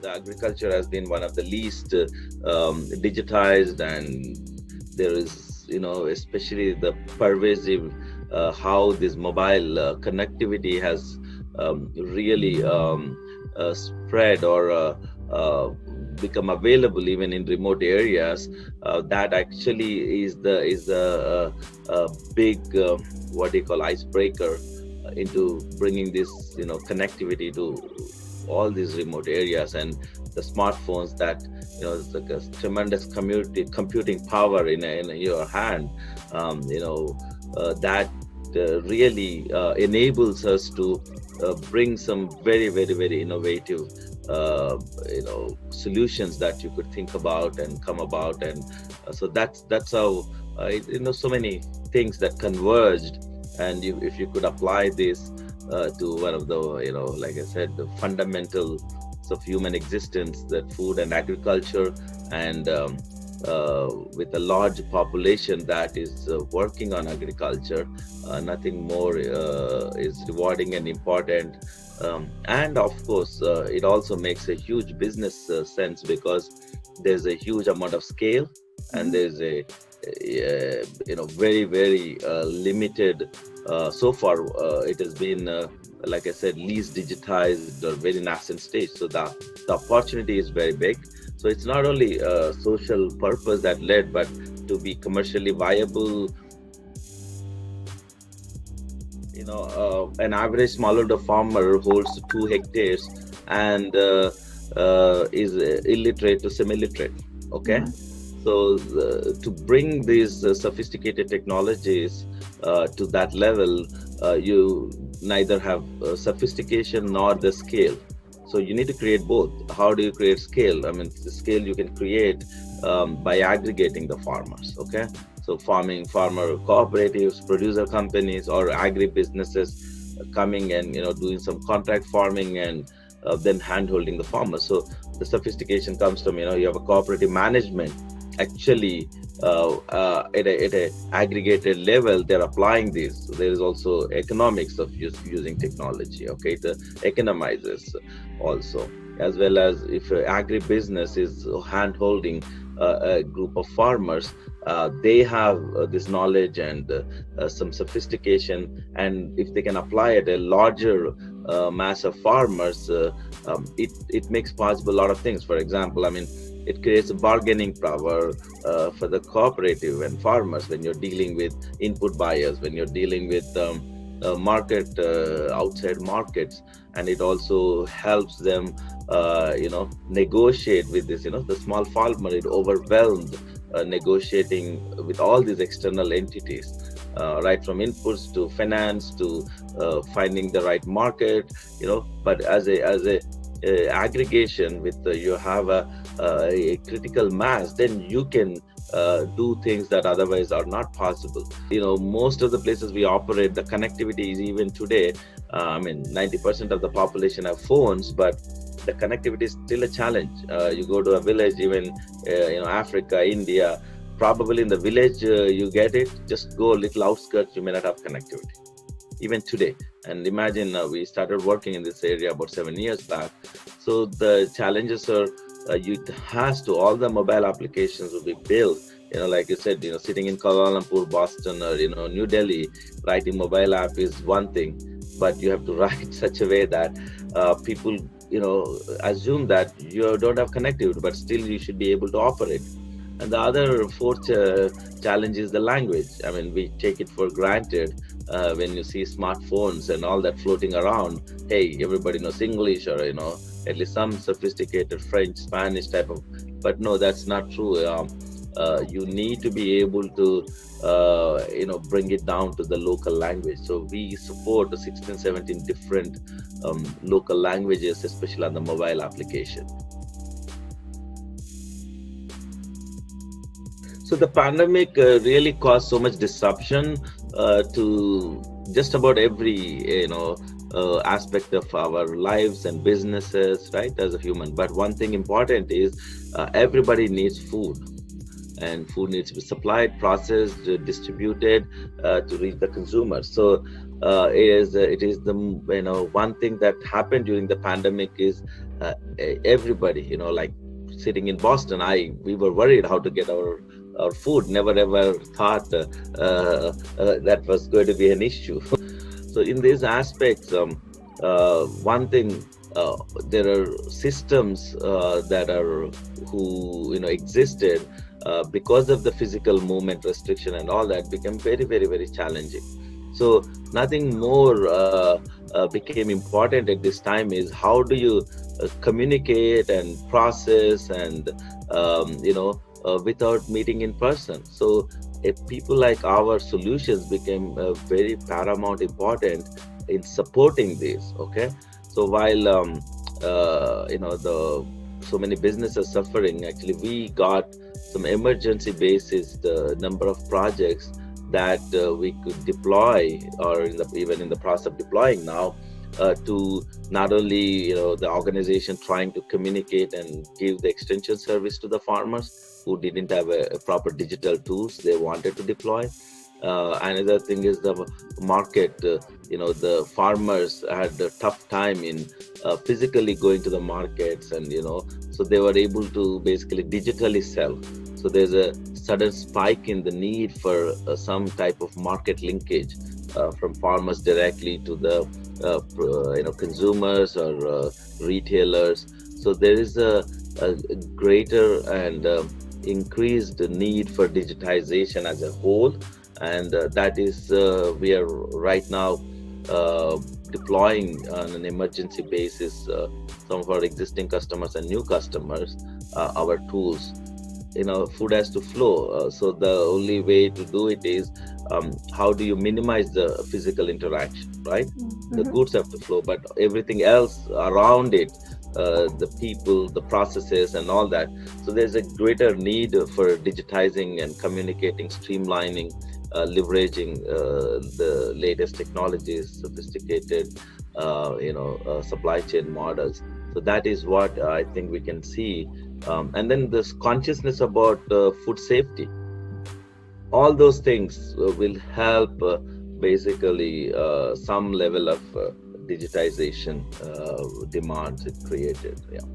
the agriculture has been one of the least digitized, and there is, especially the pervasive how this mobile connectivity has really spread or become available even in remote areas. That actually is the big what do you call icebreaker into bringing this connectivity to all these remote areas. And the smartphones that it's like a tremendous computing power in your hand, that really enables us to bring some very, very, very innovative solutions that you could think about and come about. And so that's how so many things that converged. And if you could apply this to one of the like I said, the fundamentals of human existence, that food and agriculture, and with a large population that is working on agriculture, nothing more is rewarding and important. And of course, it also makes a huge business sense, because there's a huge amount of scale, and there's a very, very limited. So far, it has been, like I said, least digitized or very nascent stage. So the opportunity is very big. So it's not only social purpose that led, but to be commercially viable. An average smallholder farmer holds 2 hectares and is illiterate to semi-literate. Okay. So to bring these sophisticated technologies to that level, you neither have sophistication nor the scale. So you need to create both. How do you create scale? I mean, the scale you can create by aggregating the farmers. Okay. So farmer cooperatives, producer companies, or agri businesses coming and doing some contract farming, and then hand-holding the farmers. So the sophistication comes from you have a cooperative management. Actually, at a aggregated level, they're applying this. So there is also economics of using technology. Okay, it economizes also, as well as if agribusiness is hand-holding a group of farmers, they have this knowledge and some sophistication, and if they can apply it a larger mass of farmers, it makes possible a lot of things. For example, I mean, it creates a bargaining power for the cooperative and farmers when you're dealing with input buyers, when you're dealing with market outside markets, and it also helps them negotiate with this. The small farmer is overwhelmed negotiating with all these external entities, right from inputs to finance to finding the right market. But as a aggregation with you have a critical mass, then you can do things that otherwise are not possible. Most of the places we operate, the connectivity is even today, 90% of the population have phones, but the connectivity is still a challenge. You go to a village, even Africa, India, probably in the village you get it, just go a little outskirts, you may not have connectivity even today. And imagine we started working in this area about 7 years back. So the challenges are all the mobile applications will be built, like you said, sitting in Kuala Lumpur, Boston, or New Delhi, writing mobile app is one thing, but you have to write such a way that people assume that you don't have connectivity, but still you should be able to operate. And the other fourth challenge is the language. I mean, we take it for granted when you see smartphones and all that floating around. Hey, everybody knows English, or at least some sophisticated French, Spanish type of. But no, that's not true. You need to be able to bring it down to the local language. So we support 16, 17 different local languages, especially on the mobile application. So the pandemic really caused so much disruption to just about every aspect of our lives and businesses, right, as a human. But one thing important is everybody needs food. and food needs to be supplied, processed, distributed to reach the consumer. So it is the one thing that happened during the pandemic is everybody, like sitting in Boston, we were worried how to get our food. Never ever thought that was going to be an issue. So in these aspects, one thing, there are systems that are who existed because of the physical movement restriction and all that became very, very, very challenging. So nothing more became important at this time is how do you communicate and process and without meeting in person. So people like our solutions became very paramount important in supporting this. Okay, so while the so many businesses suffering, actually we got some emergency basis the number of projects that we could deploy, or even in the process of deploying now, to not only the organization trying to communicate and give the extension service to the farmers who didn't have a proper digital tools they wanted to deploy. Another thing is the market. The farmers had a tough time in physically going to the markets, and so they were able to basically digitally sell. So there's a sudden spike in the need for some type of market linkage from farmers directly to the consumers or retailers. So there is a greater and increased need for digitization as a whole, and that is we are right now deploying on an emergency basis some of our existing customers and new customers our tools. Food has to flow, so the only way to do it is how do you minimize the physical interaction, right? The goods have to flow, but everything else around it, the people, the processes and all that. So there's a greater need for digitizing and communicating, streamlining, leveraging the latest technologies, sophisticated supply chain models. So that is what I think we can see. And then this consciousness about food safety, all those things will help basically some level of digitization demands it created. Yeah.